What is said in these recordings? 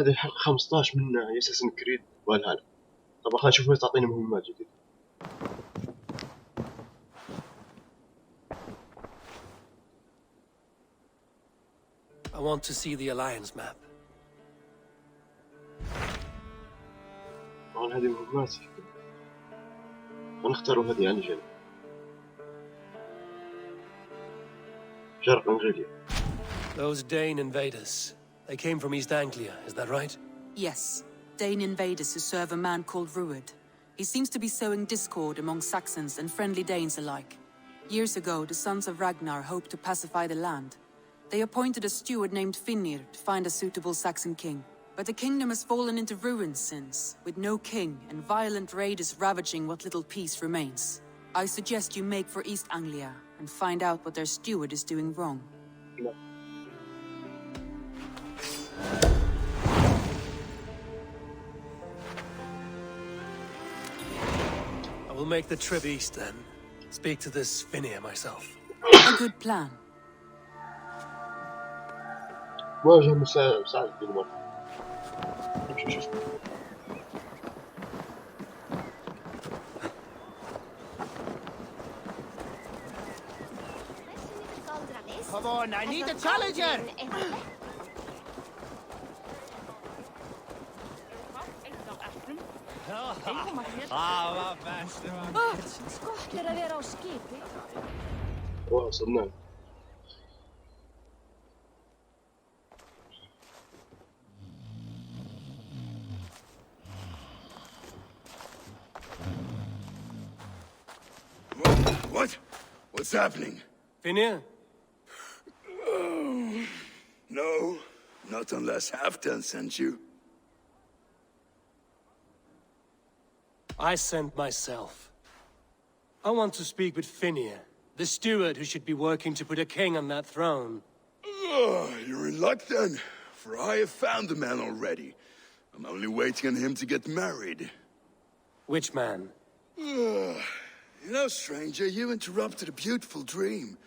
هذه الحلقة 15 من اساسن كريد فالهالا. طب خلينا نشوف وين تعطينا مهمات جديدة. I want to see the Alliance map. طبعا هذه مهمات. هنختاروا هذه يعني جاي. شرق أنغوليا. Those Dane invaders. They came from East Anglia, is that right? Yes. Dane invaders who serve a man called Ruud. He seems to be sowing discord among Saxons and friendly Danes alike. Years ago, the sons of Ragnar hoped to pacify the land. They appointed a steward named Finnir to find a suitable Saxon king. But the kingdom has fallen into ruins since, with no king and violent raiders ravaging what little peace remains. I suggest you make for East Anglia and find out what their steward is doing wrong. No. I will make the trip east then. Speak to this Finnir myself. A good plan. واجه مساعد بالمرة. شوف. Come on, I need a challenger! Skottir að vera á skipi. وصلنا. What? What's happening? Finnir? Oh, no, not unless Halfdan sent you. I sent myself. I want to speak with Finnir, the steward who should be working to put a king on that throne. Oh, you're in luck then, for I have found the man already. I'm only waiting on him to get married. Which man? You know, stranger, you interrupted a beautiful dream.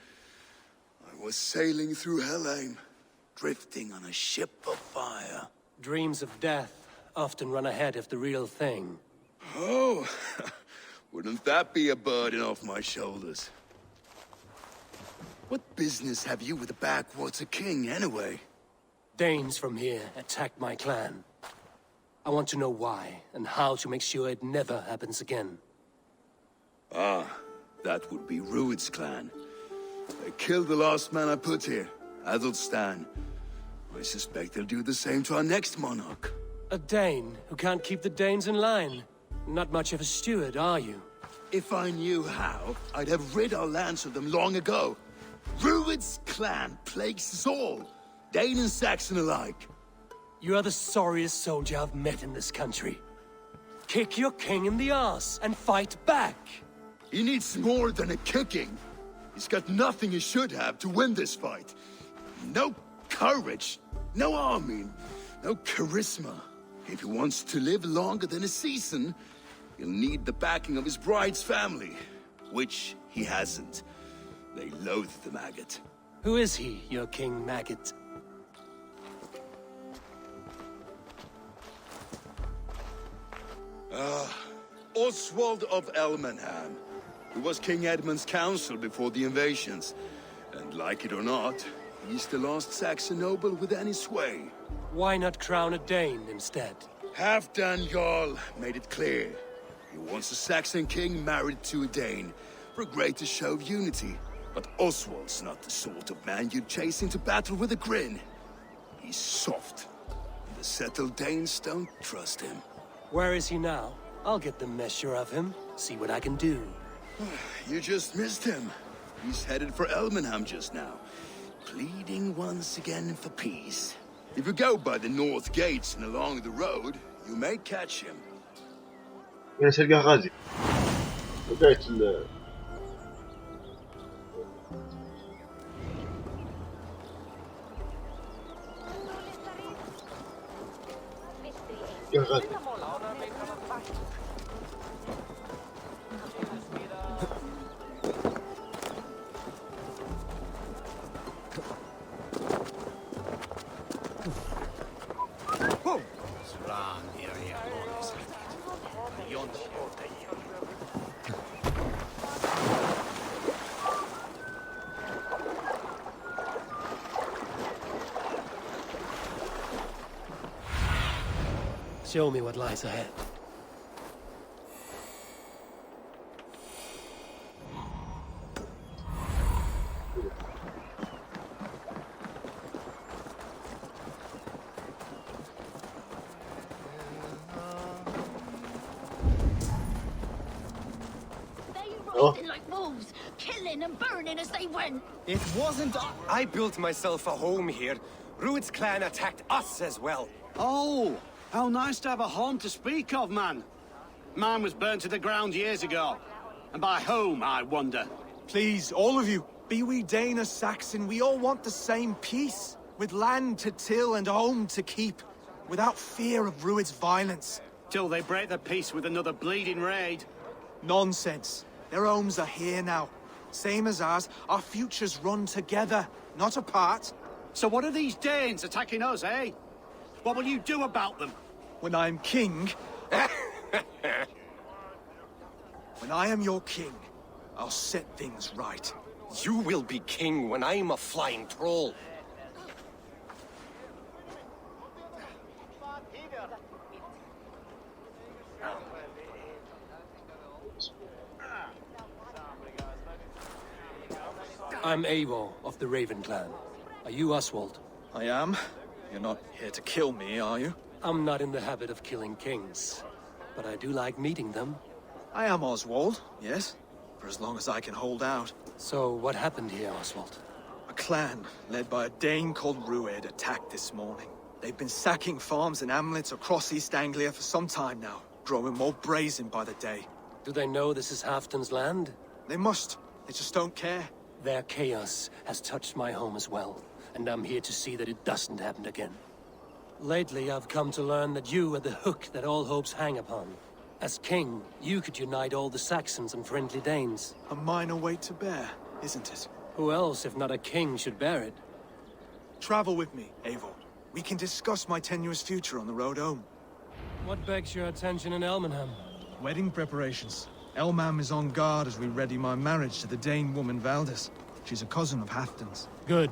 I was sailing through Helheim, drifting on a ship of fire. Dreams of death often run ahead of the real thing. Oh, wouldn't that be a burden off my shoulders? What business have you with the backwater king, anyway? Danes from here attacked my clan. I want to know why, and how to make sure it never happens again. Ah, that would be Ruud's clan. They killed the last man I put here, Adelstan. I suspect they'll do the same to our next monarch. A Dane who can't keep the Danes in line. Not much of a steward, are you? If I knew how, I'd have rid our lands of them long ago. Ruud's clan plagues us all, Dane and Saxon alike. You are the sorriest soldier I've met in this country. Kick your king in the arse and fight back! He needs more than a kicking. He's got nothing he should have to win this fight. No courage, no army, no charisma. If he wants to live longer than a season, he'll need the backing of his bride's family, which he hasn't. They loathe the maggot. Who is he, your King Maggot? Oswald of Elmenham, who was King Edmund's counsel before the invasions. And like it or not, he's the last Saxon noble with any sway. Why not crown a Dane instead? Halfdan Jarl made it clear. He wants a Saxon king married to a Dane, for a greater show of unity. But Oswald's not the sort of man you'd chase into battle with a grin. He's soft. And the settled Danes don't trust him. Where is he now? I'll get the measure of him, see what I can do. You just missed him. He's headed for Elmenham just now, pleading once again for peace. If you go by the north gates and along the road, you may catch him. يعني تلقاه غازي. بداية ال. يا غازي. Show me what lies ahead. Oh. Riding like wolves, killing and burning as they went. It wasn't I built myself a home here. Rued's clan attacked us as well. Oh, how nice to have a home to speak of, man. Mine was burnt to the ground years ago. And by whom, I wonder? Please, all of you, be we Dane or Saxon, we all want the same peace. With land to till and home to keep. Without fear of Rued's violence. Till they break the peace with another bleeding raid. Nonsense. Their homes are here now. Same as ours, our futures run together, not apart. So what are these Danes attacking us, eh? What will you do about them? When I am king... when I am your king, I'll set things right. You will be king when I'm a flying troll. I'm Eivor of the Raven clan. Are you Oswald? I am. You're not here to kill me, are you? I'm not in the habit of killing kings, but I do like meeting them. I am Oswald, yes. For as long as I can hold out. So what happened here, Oswald? A clan, led by a Dane called Rued, attacked this morning. They've been sacking farms and hamlets across East Anglia for some time now, growing more brazen by the day. Do they know this is Halfdan's land? They must. They just don't care. Their chaos has touched my home as well, and I'm here to see that it doesn't happen again. Lately, I've come to learn that you are the hook that all hopes hang upon. As king, you could unite all the Saxons and friendly Danes. A minor weight to bear, isn't it? Who else, if not a king, should bear it? Travel with me, Eivor. We can discuss my tenuous future on the road home. What begs your attention in Elmenham? Wedding preparations. Elmam is on guard as we ready my marriage to the Dane woman Valdis. She's a cousin of Halfdan's. Good.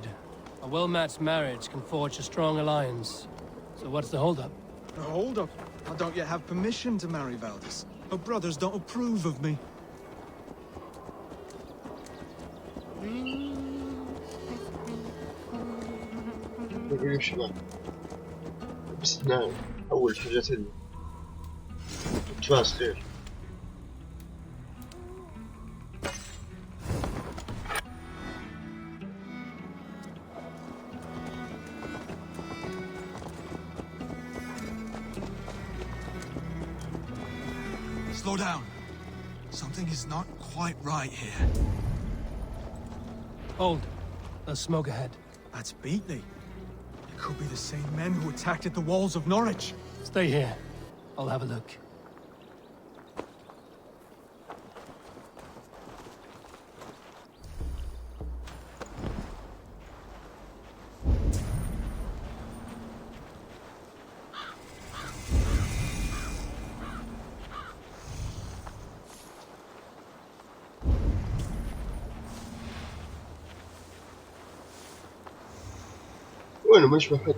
A well-matched marriage can forge a strong alliance. So what's the holdup? No, hold up. I don't yet have permission to marry Valdis. Her brothers don't approve of me. نمشي معك بس هنا أول حاجة تدي تفاس خير. Slow down. Something is not quite right here. Hold. There's smoke ahead. That's Beatley. It could be the same men who attacked at the walls of Norwich. Stay here. I'll have a look. وين مش محد.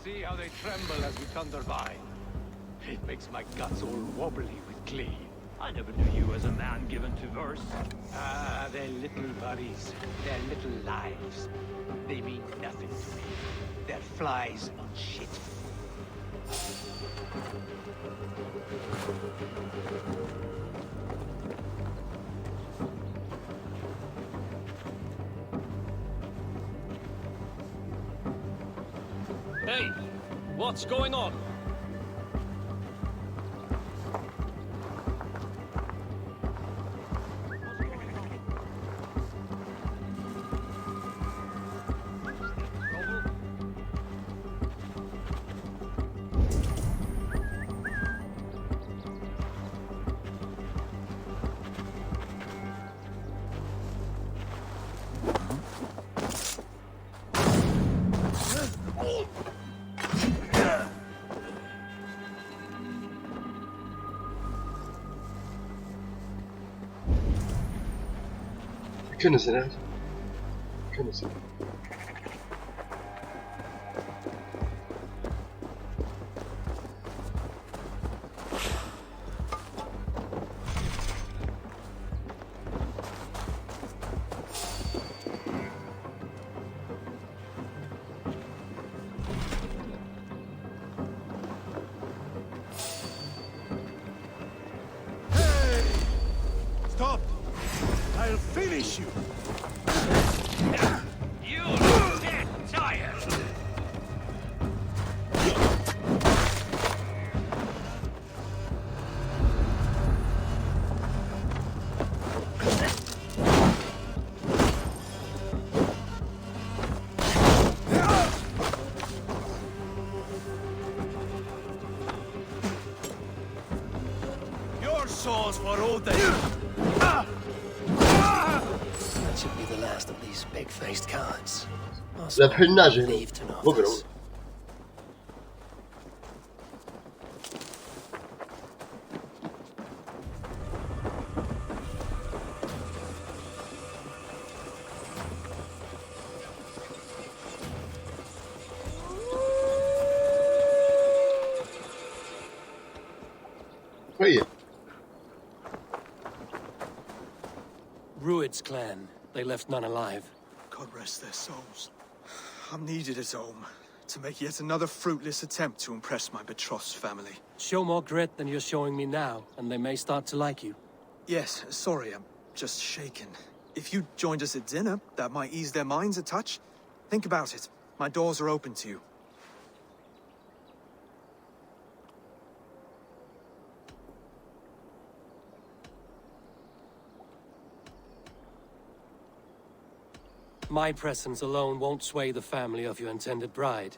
See how they tremble as we thunder by. It makes my guts all wobbly with glee. I never knew you as a man given to verse. Ah, their little bodies, their little lives. They mean nothing to me. They're flies on shit. Hey, what's going on? كنز هنا كنز. Stop! I'll finish you! You're dead tired! Your souls for all the... That should be the last of these big-faced cards. لا بحناش هنا Leave to know بقرا. this. طيب. Rued's clan. They left none alive. God rest their souls. I'm needed at home to make yet another fruitless attempt to impress my betrothed family. Show more grit than you're showing me now, and they may start to like you. Yes, sorry, I'm just shaken. If you joined us at dinner, that might ease their minds a touch. Think about it. My doors are open to you. My presence alone won't sway the family of your intended bride.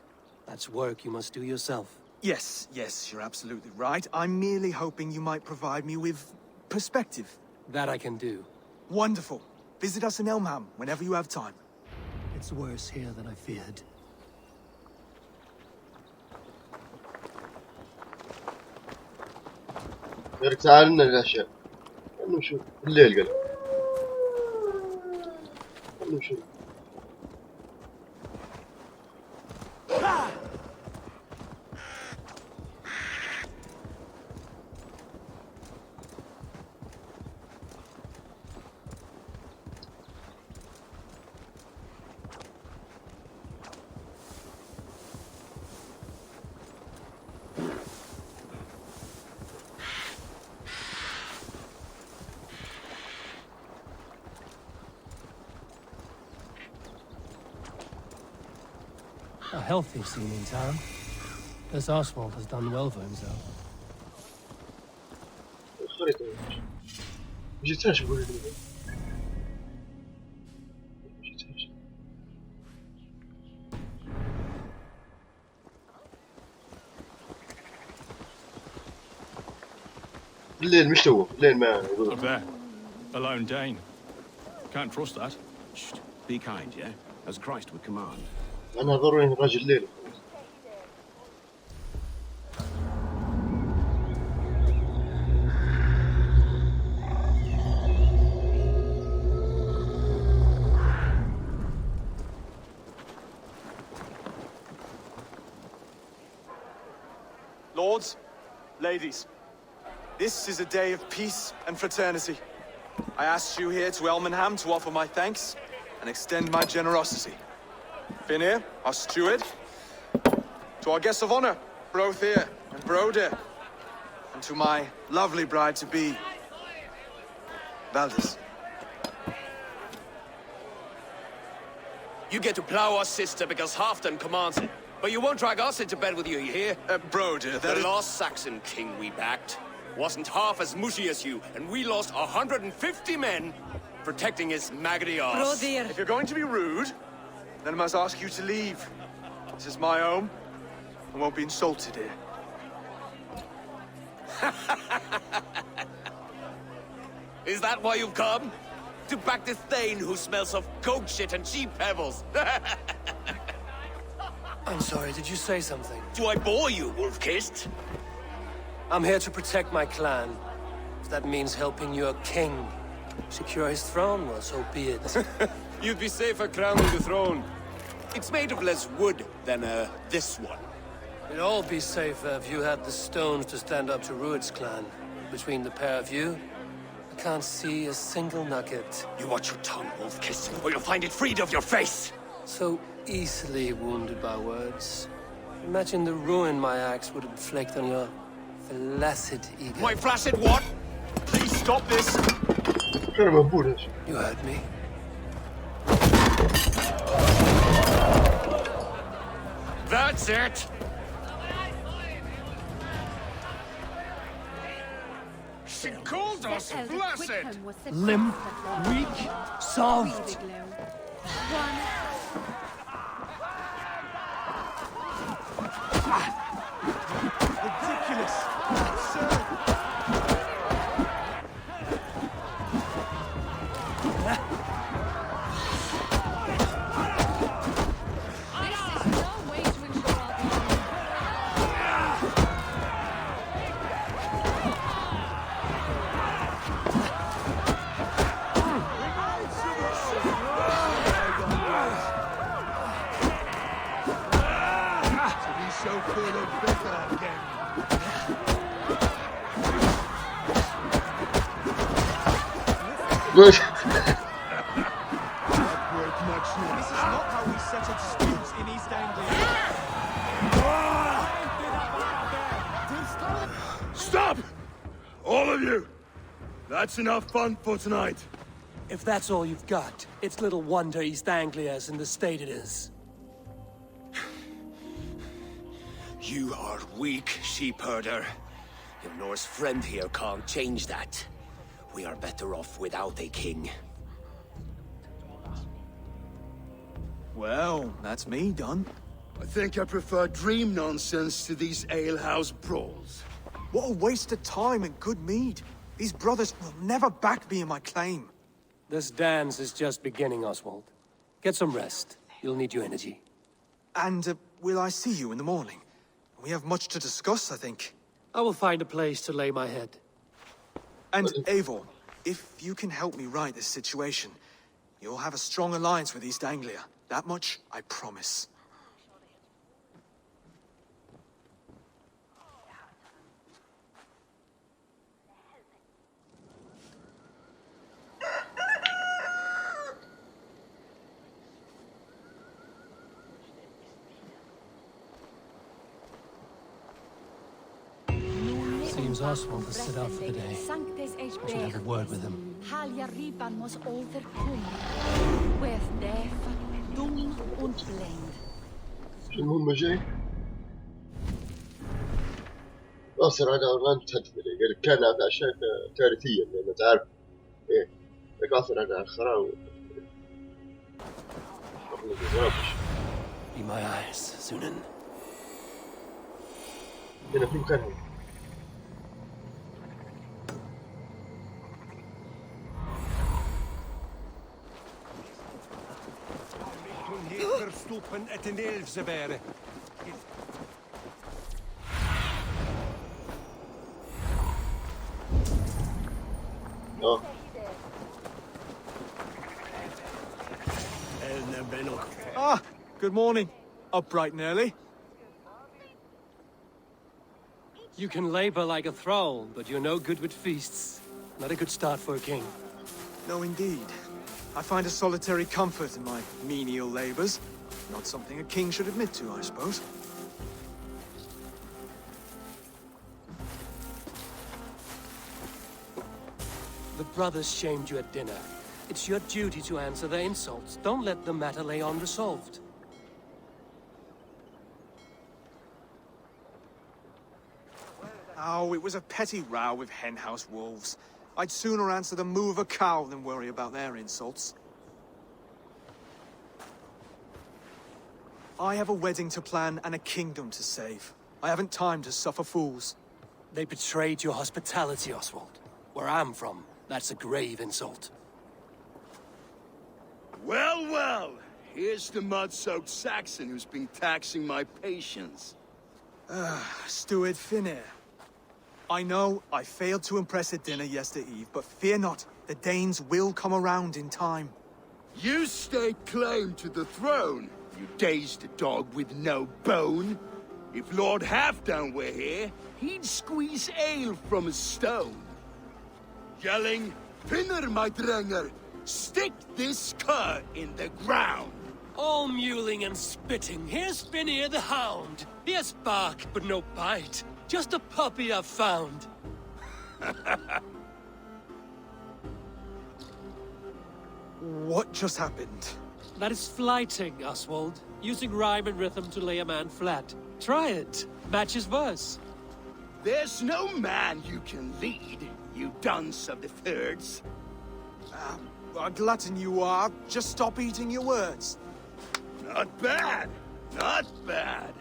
That's work you must do yourself. Yes, you're absolutely right. I'm merely hoping you might provide me with perspective. That I can do. Wonderful. Visit us in Elmham whenever you have time. It's worse here than I feared. غير تعال لنا الاشياء. خلنا نشوف الليل قال. خلنا نشوف. A healthy seeming town. This Oswald has done well for himself. الخريطة. ما جيتهاش بقول لك. ما جيتهاش. الليل مش تو الليل ما يقول. Up there. A lone Dane. Can't trust that. Shh. Be kind, yeah? As Christ would command. أنا ضروري نراجع الليل. Lords, ladies, this is a day of peace and fraternity. I asked you here to Elmenham to offer my thanks and extend my generosity. Finir, our steward, to our guests of honor, Brothir and Brodir, and to my lovely bride-to-be, Valdis. You get to plow our sister because Halfdan commands it. But you won't drag us into bed with you here. Broder, The lost Saxon king we backed wasn't half as mushy as you, and we lost 150 men protecting his maggoty arse. If you're going to be rude, then I must ask you to leave. This is my home. I won't be insulted here. Is that why you've come? To back this Thane who smells of goat shit and cheap pebbles? I'm sorry, did you say something? Do I bore you, wolf-kissed? I'm here to protect my clan. If that means helping your king secure his throne, well, so be it. You'd be safer crowning the throne. It's made of less wood than, this one. It'd all be safer if you had the stones to stand up to Rued's clan. Between the pair of you, I can't see a single nugget. You watch your tongue, wolf-kissed, or you'll find it freed of your face! So easily wounded by words. Imagine the ruin my axe would inflict on your flaccid ego. My flaccid what? Please stop this! You heard me. That's it! She called us blessed! Limp, weak, soft. Ridiculous! Absurd! So full of bitter again. Good. This is not how we settle disputes in East Anglia. Stop! All of you! That's enough fun for tonight. If that's all you've got, it's little wonder East Anglia's in the state it is. You are weak, sheep herder. Your Norse friend here can't change that. We are better off without a king. Well, that's me done. I think I prefer dream nonsense to these alehouse brawls. What a waste of time and good mead. These brothers will never back me in my claim. This dance is just beginning, Oswald. Get some rest. You'll need your energy. And will I see you in the morning? We have much to discuss, I think. I will find a place to lay my head. And Eivor, if you can help me right this situation, you'll have a strong alliance with East Anglia. That much, I promise. Seems Oswald has set out for the day. I should have a word with him. شو المهم جاي؟ ناصر على غان تهدفلي قال لك كان هذا أشياء تاريخية لأن تعرف إيه يقاصر على الخراو. Be my eyes, Sunan. هنا في مكانهم. Stoppen het in Elfsebere. Oh. Ah, good morning. Up bright and early. You can labor like a thrall, but you're no good with feasts. Not a good start for a king. No, indeed. I find a solitary comfort in my menial labors. Not something a king should admit to, I suppose. The brothers shamed you at dinner. It's your duty to answer their insults. Don't let the matter lay unresolved. Oh, it was a petty row with henhouse wolves. I'd sooner answer the moo of a cow than worry about their insults. I have a wedding to plan and a kingdom to save. I haven't time to suffer fools. They betrayed your hospitality, Oswald. Where I'm from, that's a grave insult. Well, well. Here's the mud-soaked Saxon who's been taxing my patience. Steward Finir. I know I failed to impress at dinner yestereve, but fear not, the Danes will come around in time. You stake claim to the throne, you dazed dog with no bone. If Lord Halfdan were here, he'd squeeze ale from a stone. Yelling, Finner, my drenger, stick this cur in the ground. All mewling and spitting, here's Finir the Hound. He has bark, but no bite. Just a puppy I've found. What just happened? That is flighting, Oswald. Using rhyme and rhythm to lay a man flat. Try it. Match his verse. There's no man you can lead, you dunce of the thirds. A glutton you are. Just stop eating your words. Not bad. Not bad.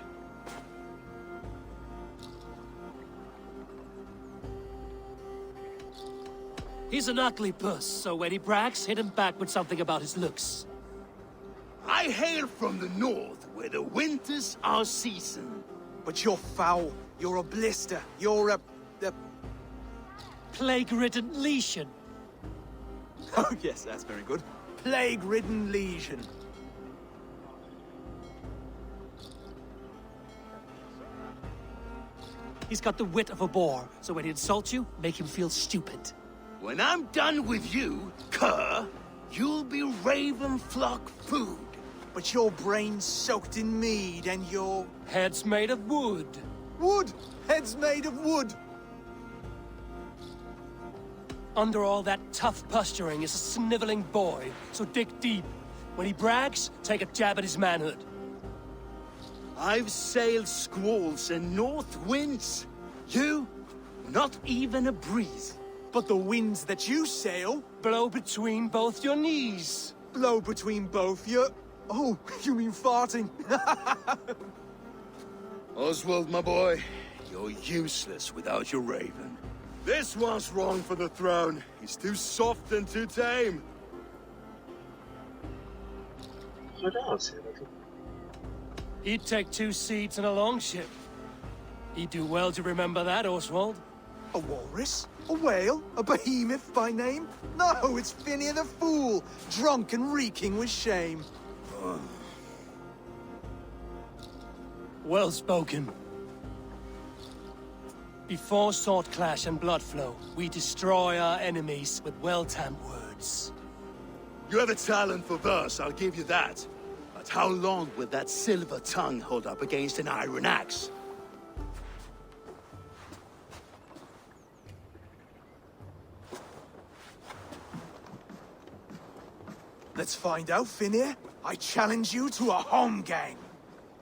He's an ugly puss, so when he brags, hit him back with something about his looks. I hail from the north, where the winters are season. But you're foul. You're a blister. You're a plague-ridden lesion. Oh yes, that's very good. Plague-ridden lesion. He's got the wit of a boar, so when he insults you, make him feel stupid. When I'm done with you, cur, you'll be raven flock food. But your brain's soaked in mead and your... Head's made of wood. Wood! Head's made of wood! Under all that tough posturing is a sniveling boy, so dig deep. When he brags, take a jab at his manhood. I've sailed squalls and north winds. You, not even a breeze. But the winds that you sail... Blow between both your knees. Blow between both your... Oh, you mean farting? Oswald, my boy, you're useless without your raven. This one's wrong for the throne. He's too soft and too tame. He'd take 2 seats in a longship. He'd do well to remember that, Oswald. A walrus? A whale? A behemoth by name? No, it's Finir the Fool, drunk and reeking with shame. Well spoken. Before sword clash and blood flow, we destroy our enemies with well-timed words. You have a talent for verse, I'll give you that. But how long will that silver tongue hold up against an iron axe? Let's find out, Finir. I challenge you to a home gang.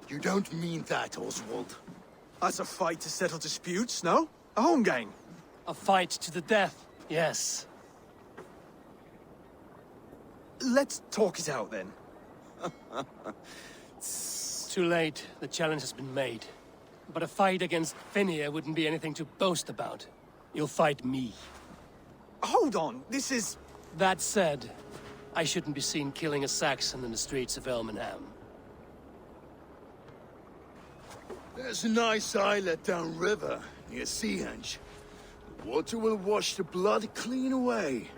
You don't mean that, Oswald. That's a fight to settle disputes, no? A home gang. A fight to the death, yes. Let's talk it out, then. Too late. The challenge has been made. But a fight against Finir wouldn't be anything to boast about. You'll fight me. Hold on, this is... That said, I shouldn't be seen killing a Saxon in the streets of Elmenham. There's a nice islet downriver, near Seahenge. The water will wash the blood clean away.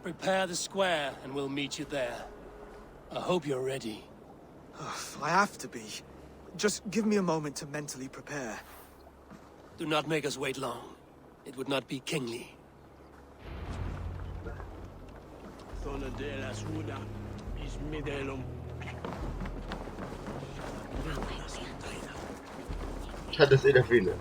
Prepare the square, and we'll meet you there. I hope you're ready. I have to be. Just give me a moment to mentally prepare. Do not make us wait long. It would not be kingly. تحدث إلى فينا.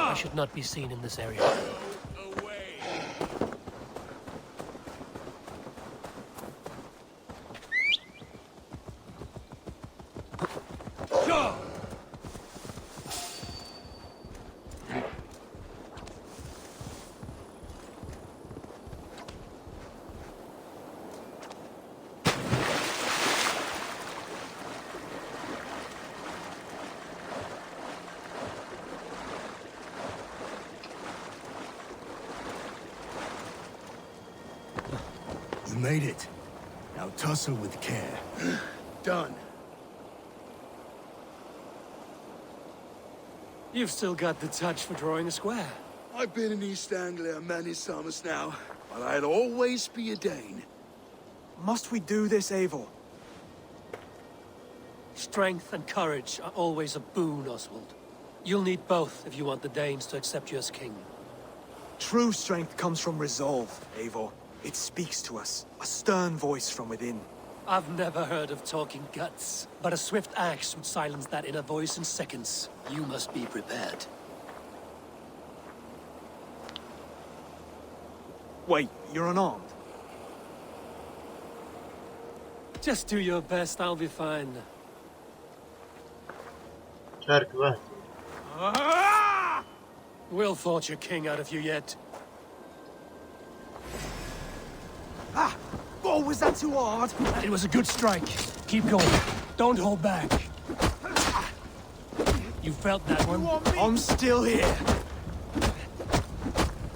I should not be seen in this area. You made it. Now tussle with care. Done. You've still got the touch for drawing a square. I've been in East Anglia many summers now, but I'll always be a Dane. Must we do this, Eivor? Strength and courage are always a boon, Oswald. You'll need both if you want the Danes to accept you as king. True strength comes from resolve, Eivor. It speaks to us, a stern voice from within. I've never heard of talking guts, but a swift axe would silence that inner voice in seconds. You must be prepared. Wait, you're unarmed? Just do your best, I'll be fine. We'll forge a king out of you yet. Ah! Oh, was that too hard? It was a good strike. Keep going. Don't hold back. You felt that one? I'm still here.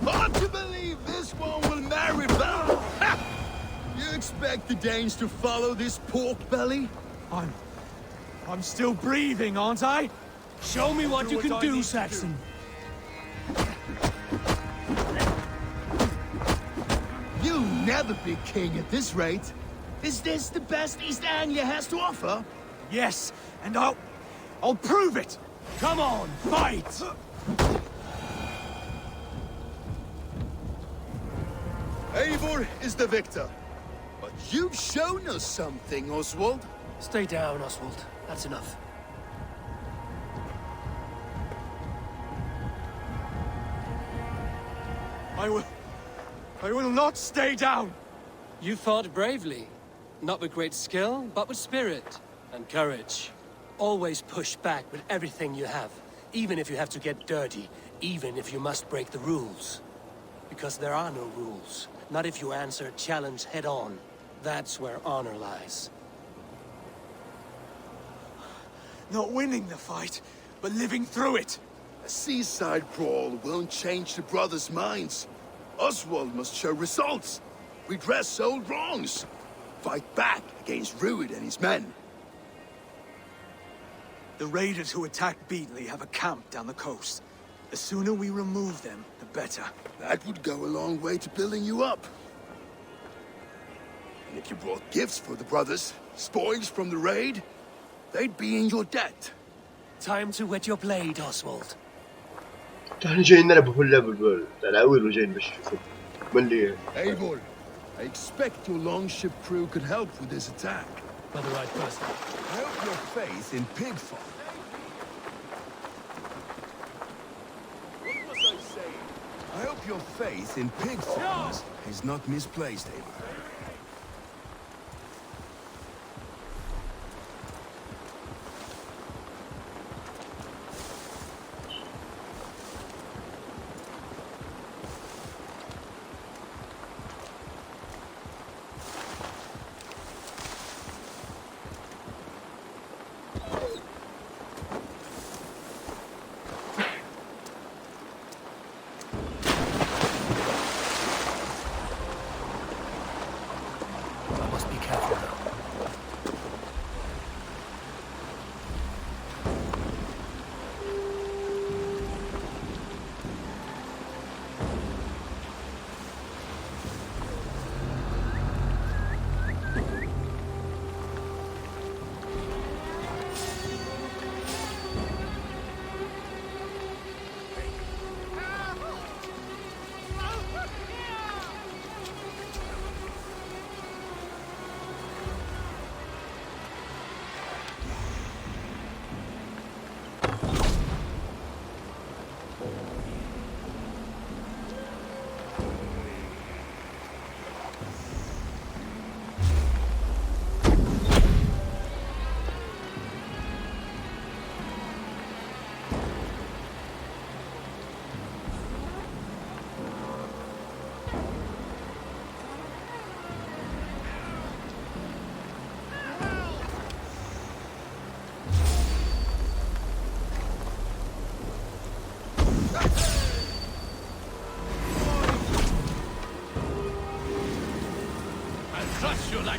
Hard to believe this one will marry Val. You expect the Danes to follow this pork belly? I'm still breathing, aren't I? Show me what you can do, Saxon. You'll never be king at this rate. Is this the best East Anglia has to offer? Yes, and I'll prove it. Come on, fight! Eivor is the victor. But you've shown us something, Oswald. Stay down, Oswald. That's enough. I will not stay down! You fought bravely. Not with great skill, but with spirit and courage. Always push back with everything you have, even if you have to get dirty, even if you must break the rules. Because there are no rules. Not if you answer a challenge head on. That's where honor lies. Not winning the fight, but living through it. A seaside brawl won't change the brothers' minds. Oswald must show results. Redress old wrongs. Fight back against Rued and his men. The raiders who attacked Beatley have a camp down the coast. The sooner we remove them, the better. That would go a long way to building you up. And if you brought gifts for the brothers, spoils from the raid, they'd be in your debt. Time to wet your blade, Oswald. Eivor, I expect your longship crew could help with this attack. For the right person. I hope your faith in pig farm. What was I saying? I hope your faith in pig farms is not misplaced, Eivor.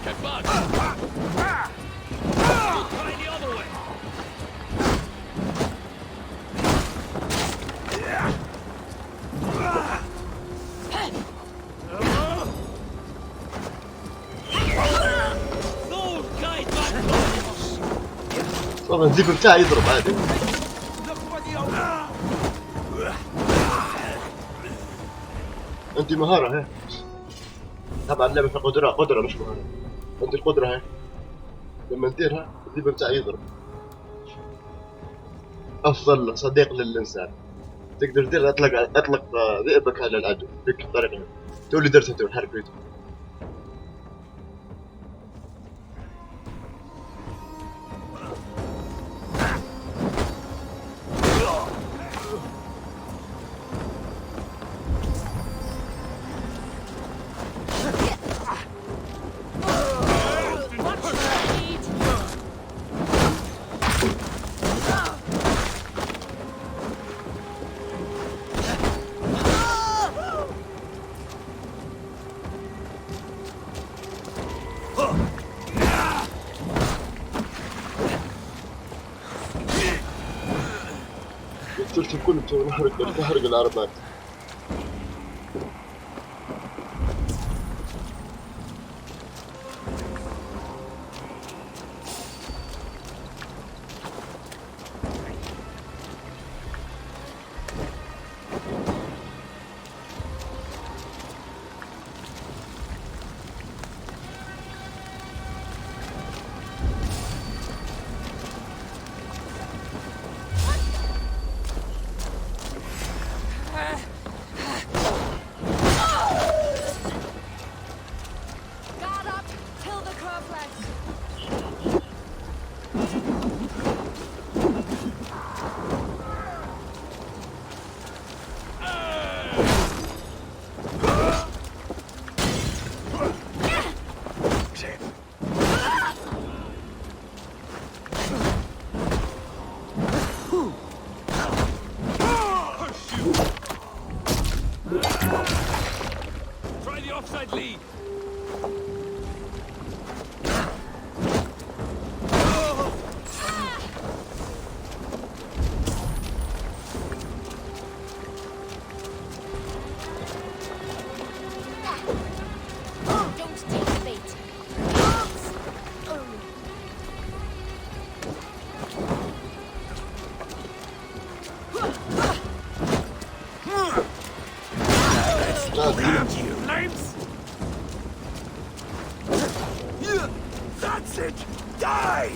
Get back! Try the other way! طبعا الذيب بتاعي يضرب عادي. عندي مهارة هي. طبعا اللعبة في قدرة مش مهارة. عندي القدرة هي. لما نديرها الذيب بتاعي يضرب. أفضل صديق للإنسان. تقدر تدير أطلق ذئبك على العدو بك الطريقة. تقول لي درتها تقول حركته. صرت كنت نحرق العربات. Try the offside lead! Don't take the bait. That's it! Die!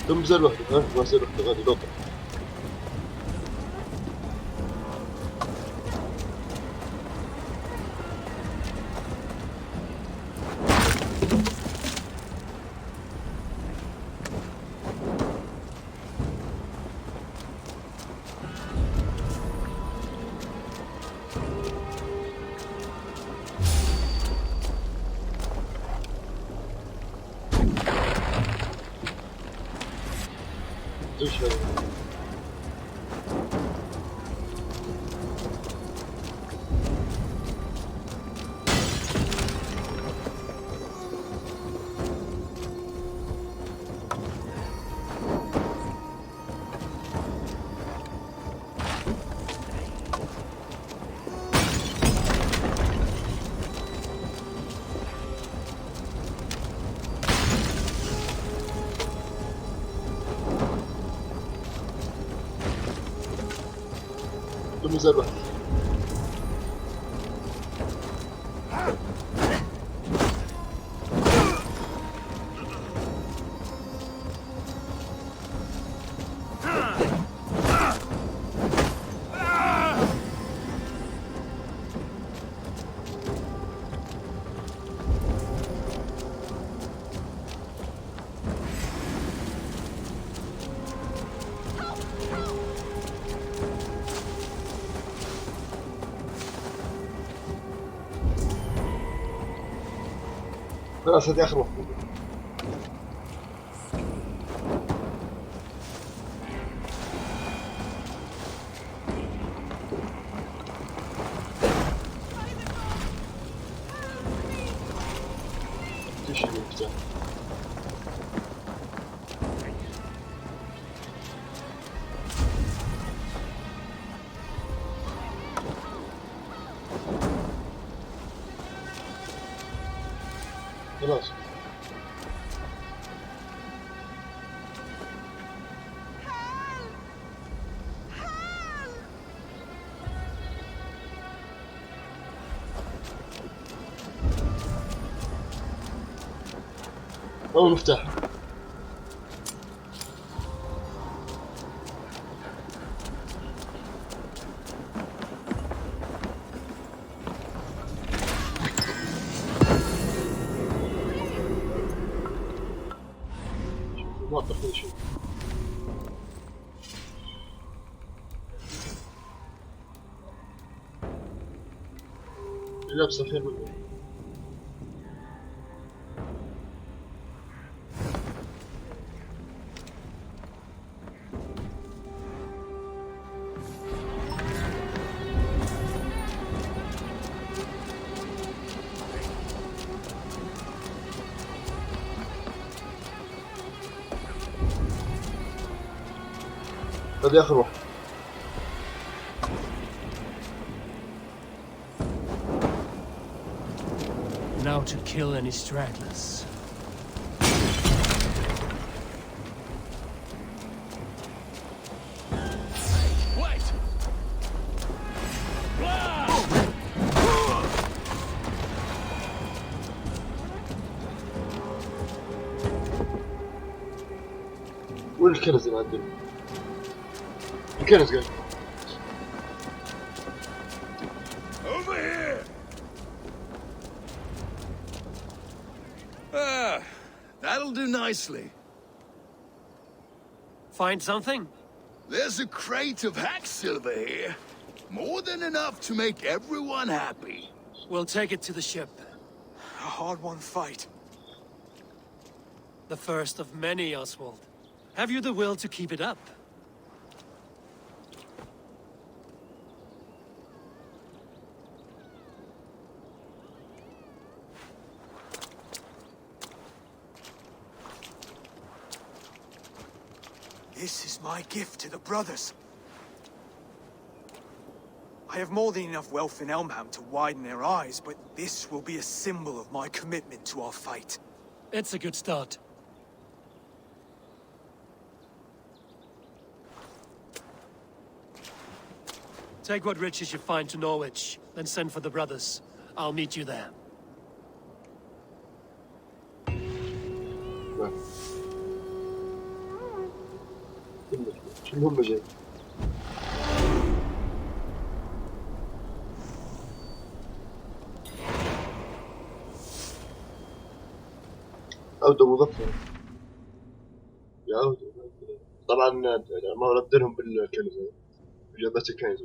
دم زي الوحدة ها ما زي الوحدة غادي لوطة. ايش هذا؟ دم زي الوحدة. خلاص هذه آخر وحدة. شيء مفتاح. خلاص هو المفتاح. موظف كل شيء. لابسه خير منه. هذه آخر واحد. Now to kill any stragglers. Wait! وين الكنز اللي عندنا؟ الكنز قال. Over here! Ah, that'll do nicely. Find something? There's a crate of hack silver here. More than enough to make everyone happy. We'll take it to the ship. A hard-won fight. The first of many, Oswald. Have you the will to keep it up? This is my gift to the brothers. I have more than enough wealth in Elmham to widen their eyes, but this will be a symbol of my commitment to our fight. It's a good start. Take what riches you find to Norwich, then send for the brothers. I'll meet you there. شو المهم جاي؟ عودة مظفرة. يعود طبعا ما ردلهم بالكنز بجابة الكنز.